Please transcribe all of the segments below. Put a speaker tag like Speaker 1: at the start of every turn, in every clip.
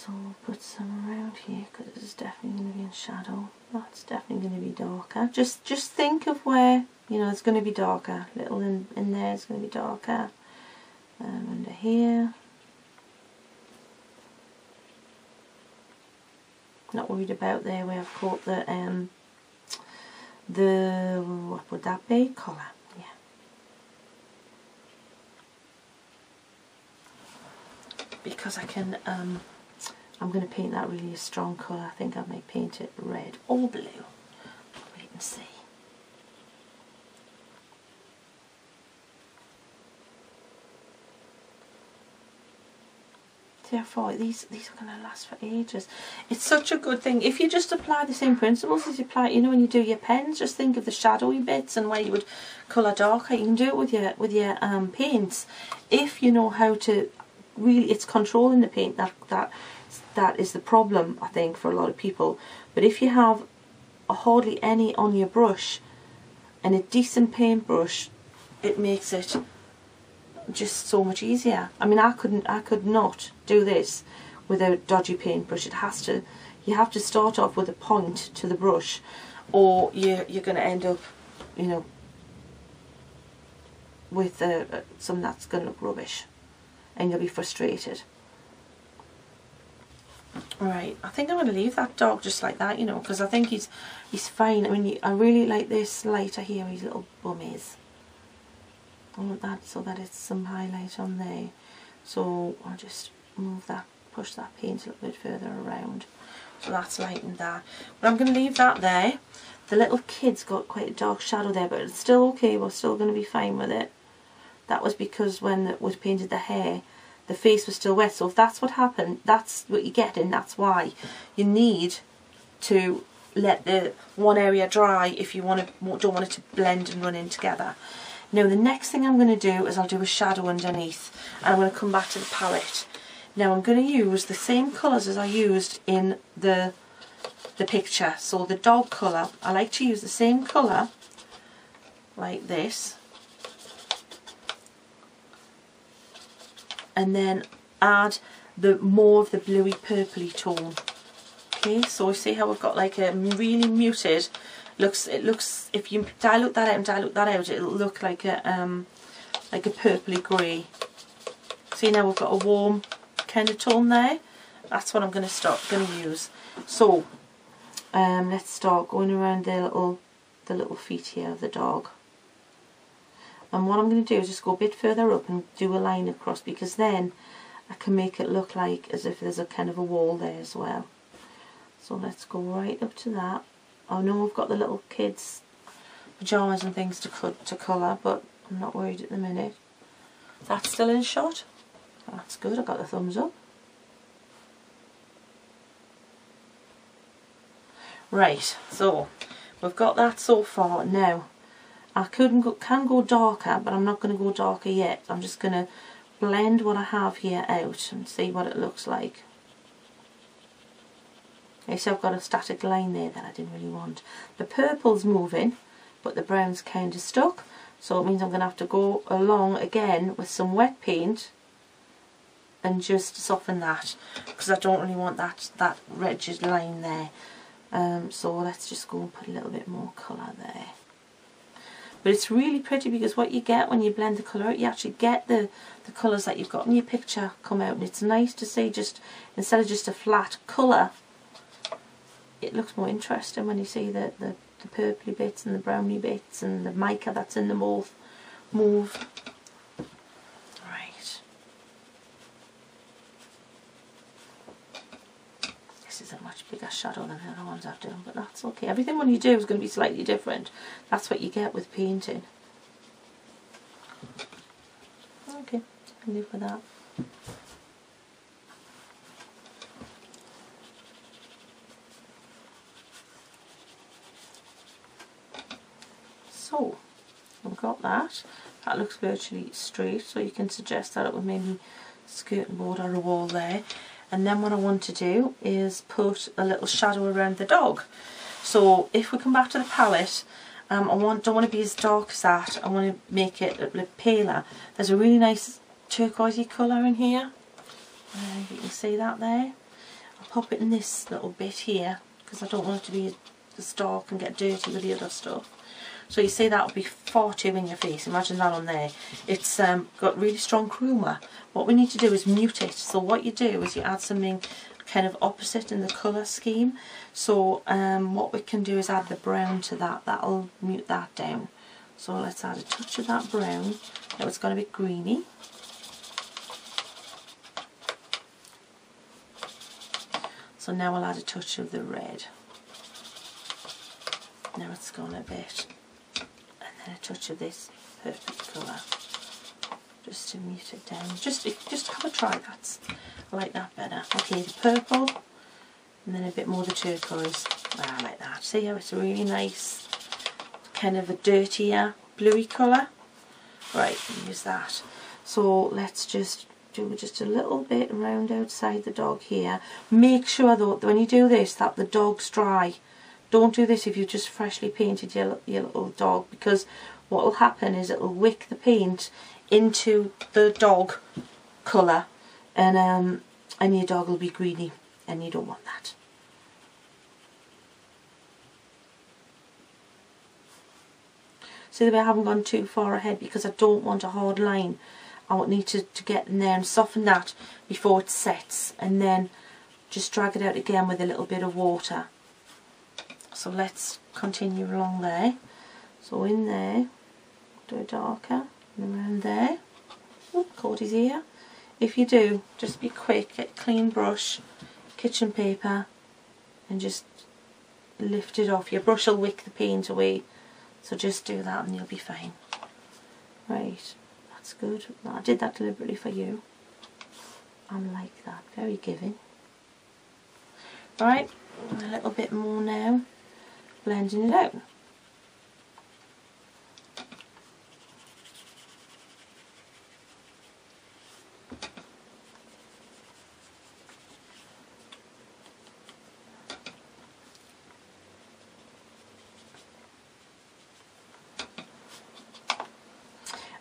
Speaker 1: So we'll put some around here because it's definitely going to be in shadow. That's definitely going to be darker. Just think of where, you know, it's going to be darker. Little in there is going to be darker. Under here. Not worried about there where I've caught the what would that be? Colour. Yeah. Because I can I'm going to paint that really a strong colour. I think I may paint it red or blue. Wait and see. See how far these are going to last for ages. It's such a good thing if you just apply the same principles as you apply. You know, when you do your pens, just think of the shadowy bits and where you would colour darker. You can do it with your paints if you know how to. Really, it's controlling the paint that is the problem, I think, for a lot of people. But if you have hardly any on your brush and a decent paintbrush, it makes it just so much easier. I mean, I could not do this with a dodgy paintbrush. You have to start off with a point to the brush, or you're going to end up, you know, with something that's going to look rubbish, and you'll be frustrated. Right, I think I'm going to leave that dog just like that, you know, because I think he's fine. I mean, I really like this lighter here, his little bum is. I want that so that it's some highlight on there. So I'll just move that, push that paint a little bit further around. So that's lightened that. But I'm going to leave that there. The little kid's got quite a dark shadow there, but it's still okay. We're still going to be fine with it. That was because when we painted the hair, the face was still wet. So if that's what happened, that's what you get, and that's why you need to let the one area dry if you don't want it to blend and run in together. Now the next thing I'm going to do is I'll do a shadow underneath, and I'm going to come back to the palette. Now I'm going to use the same colours as I used in the picture. So the dog colour, I like to use the same colour like this, and then add more of the bluey purpley tone. Okay, so see how we've got like a really muted. It looks if you dilute that out and dilute that out, it'll look like a purpley grey. See, now we've got a warm kind of tone there. That's what I'm going to use. So let's start going around the little feet here of the dog. And what I'm going to do is just go a bit further up and do a line across, because then I can make it look like as if there's a kind of a wall there as well. So let's go right up to that. I know I've got the little kids' pyjamas and things to colour, but I'm not worried at the minute. That's still in shot. That's good, I got the thumbs up. Right, so we've got that so far. Now I can go darker, but I'm not going to go darker yet. I'm just going to blend what I have here out and see what it looks like. Okay, so I've got a static line there that I didn't really want. The purple's moving, but the brown's kind of stuck. So it means I'm going to have to go along again with some wet paint and just soften that, because I don't really want that rigid line there. So let's just go and put a little bit more colour there. But it's really pretty, because what you get when you blend the colour out, you actually get the colours that you've got in your picture come out. And it's nice to see, just instead of just a flat colour, it looks more interesting when you see the purpley bits and the browny bits and the mica that's in them both move. Right. This is a much bigger shadow than the other ones I've done, but that's okay. Everything when you do is going to be slightly different. That's what you get with painting. Okay, I can live with that. So I've got that. That looks virtually straight, so you can suggest that it would maybe skirt and border a wall there. And then what I want to do is put a little shadow around the dog. So if we come back to the palette, I don't want to be as dark as that. I want to make it a bit paler. There's a really nice turquoisey colour in here. You can see that there. pop it in this little bit here because I don't want it to be as dark and get dirty with the other stuff. So you see that would be far too in your face. Imagine that on there. It's got really strong chroma. What we need to do is mute it. So what you do is you add something kind of opposite in the colour scheme. So what we can do is add the brown to that. That'll mute that down. So let's add a touch of that brown. Now it's got a bit greeny. So now we'll add a touch of the red. Now it's gone a bit. And then a touch of this purple colour. Just to mute it down. Just have a try. I like that better. Okay, the purple. And then a bit more of the turquoise. Ah, like that. See how it's a really nice, kind of a dirtier, bluey colour? Right, use that. So let's just do just a little bit around outside the dog here. Make sure though that when you do this that the dog's dry. Don't do this if you've just freshly painted your little dog, because what will happen is it will wick the paint into the dog colour and your dog will be greeny and you don't want that. See the way I haven't gone too far ahead because I don't want a hard line. I need to get in there and soften that before it sets, and then just drag it out again with a little bit of water. So let's continue along there. So in there, do it darker, and around there. Oh, caught his ear. If you do, just be quick, get a clean brush, kitchen paper, and just lift it off. Your brush will wick the paint away, so just do that and you'll be fine. Right. That's good. I did that deliberately for you. I'm like that. Very giving. Right, a little bit more now. Blending it out.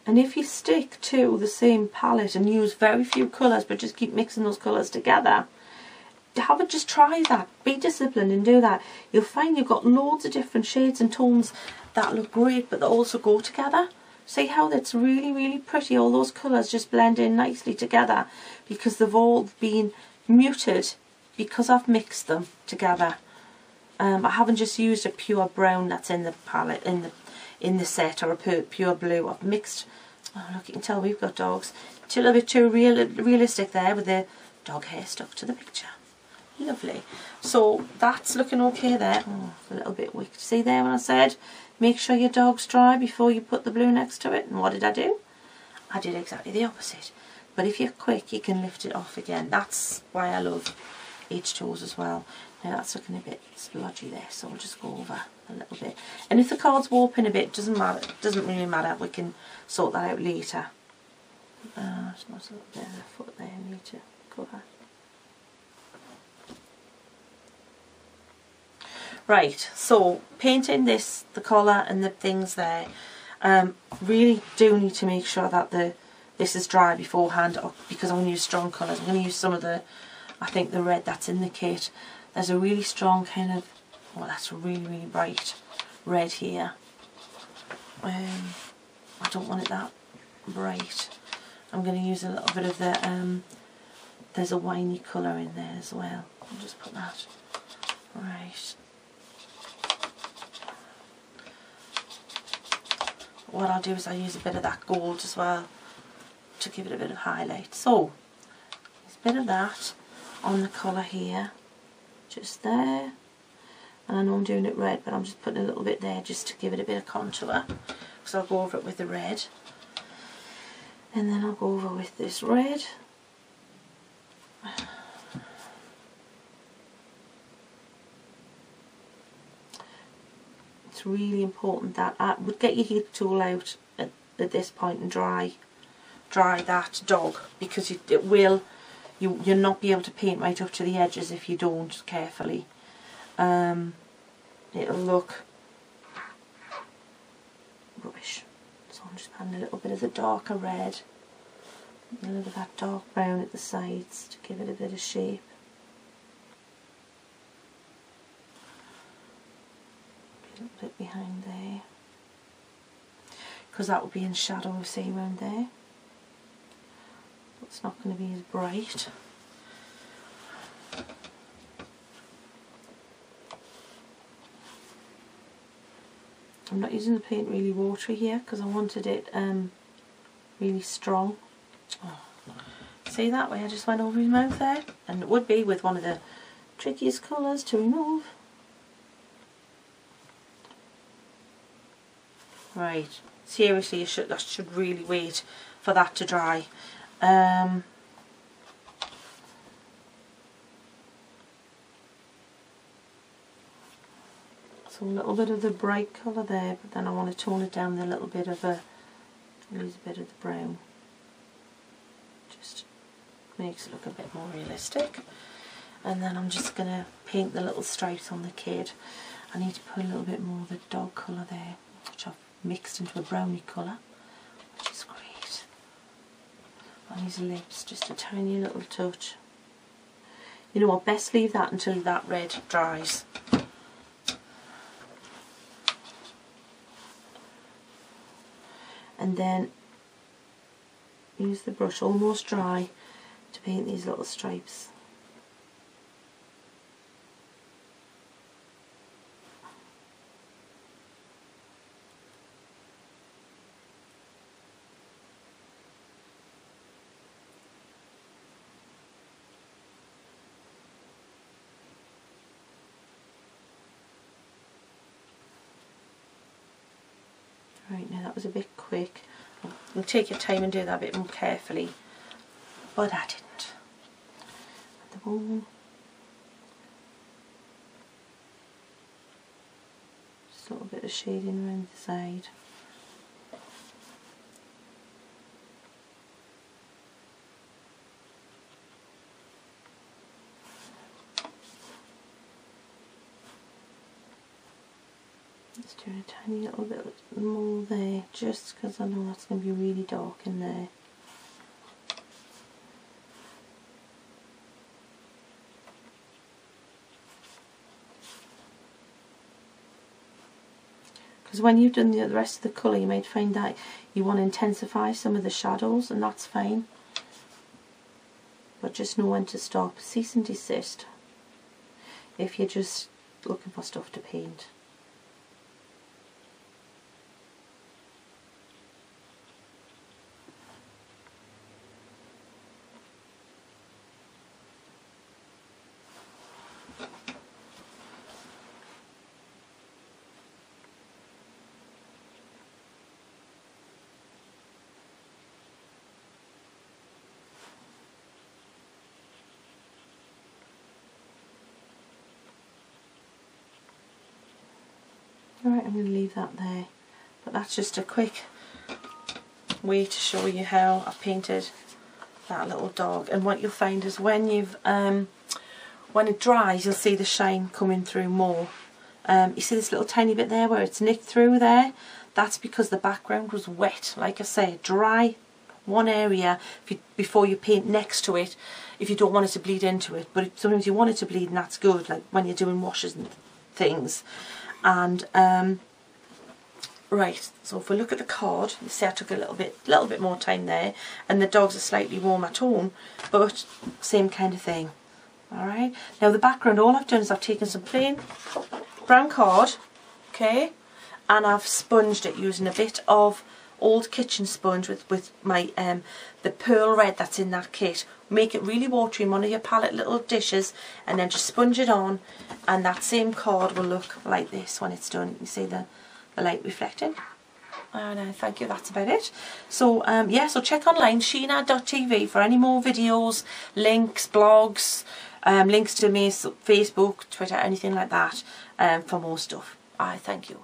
Speaker 1: And if you stick to the same palette and use very few colours but just keep mixing those colours together, just try that. Be disciplined and do that. You'll find you've got loads of different shades and tones that look great but that also go together. See how that's really, really pretty? All those colours just blend in nicely together because they've all been muted because I've mixed them together. I haven't just used a pure brown that's in the palette, in the set, or a pure blue. I've mixed. Oh look, you can tell we've got dogs. It's a little bit too realistic there with the dog hair stuck to the picture. Lovely. So that's looking okay there. Oh, a little bit wicked. See there when I said make sure your dog's dry before you put the blue next to it? And what did I do? I did exactly the opposite. But if you're quick, you can lift it off again. That's why I love H2Os as well. Now that's looking a bit splodgy there, so we'll just go over a little bit. And if the card's warping a bit, doesn't matter. It doesn't really matter. We can sort that out later. There's not a little bit of the foot there I need to cover. Right, so painting this, the collar and the things there, really do need to make sure that this is dry beforehand, because I'm going to use strong colours. I'm going to use some of the, I think the red that's in the kit. There's a really strong kind of, well that's a really, really bright red here. I don't want it that bright. I'm going to use a little bit of the, there's a winey colour in there as well. I'll just put that, right. What I'll do is I'll use a bit of that gold as well to give it a bit of highlight. So, there's a bit of that on the colour here, just there. And I know I'm doing it red, but I'm just putting a little bit there just to give it a bit of contour. So I'll go over it with the red. And then I'll go over with this red. It's really important that I would get your heat tool out at this point and dry that dog, because you'll not be able to paint right up to the edges if you don't carefully. It'll look rubbish. So I'm just adding a little bit of the darker red, a little bit of that dark brown at the sides to give it a bit of shape. because that would be in shadow, see, around there. It's not going to be as bright. I'm not using the paint really watery here because I wanted it really strong. Oh. See that way I just went over his mouth there? And it would be with one of the trickiest colours to remove. Right, seriously, I should really wait for that to dry. So a little bit of the bright colour there, but then I want to tone it down with a little bit of use a bit of the brown. Just makes it look a bit more realistic. And then I'm just going to paint the little stripes on the kid. I need to put a little bit more of the dog colour there, which I've mixed into a brownie colour, which is great. On his lips, just a tiny little touch. You know what, best leave that until that red dries. And then use the brush almost dry to paint these little stripes. Right, now that was a bit quick. You'll take your time and do that a bit more carefully, but I didn't. The bone. Just a little bit of shading around the side. Just doing a tiny little bit more there, just because I know that's going to be really dark in there. Because when you've done the rest of the colour, you might find that you want to intensify some of the shadows, and that's fine. But just know when to stop. Cease and desist if you're just looking for stuff to paint. Alright, I'm going to leave that there, but that's just a quick way to show you how I've painted that little dog. And what you'll find is when you've when it dries, you'll see the shine coming through more. You see this little tiny bit there where it's nicked through there? That's because the background was wet. Like I say, dry one area before you paint next to it if you don't want it to bleed into it. But sometimes you want it to bleed, and that's good, like when you're doing washes and things. And right, so if we look at the card, you see I took a little bit more time there, and the dog's a slightly warmer tone, but same kind of thing. Alright, now the background, all I've done is I've taken some plain brown card, okay, and I've sponged it using a bit of old kitchen sponge with my the pearl red that's in that kit. Make it really watery in one of your palette little dishes, and then just sponge it on, and that same card will look like this when it's done. You see the light reflecting. And thank you, that's about it. So yeah, so check online sheena.tv for any more videos, links, blogs, links to me, Facebook, Twitter, anything like that, for more stuff. Thank you.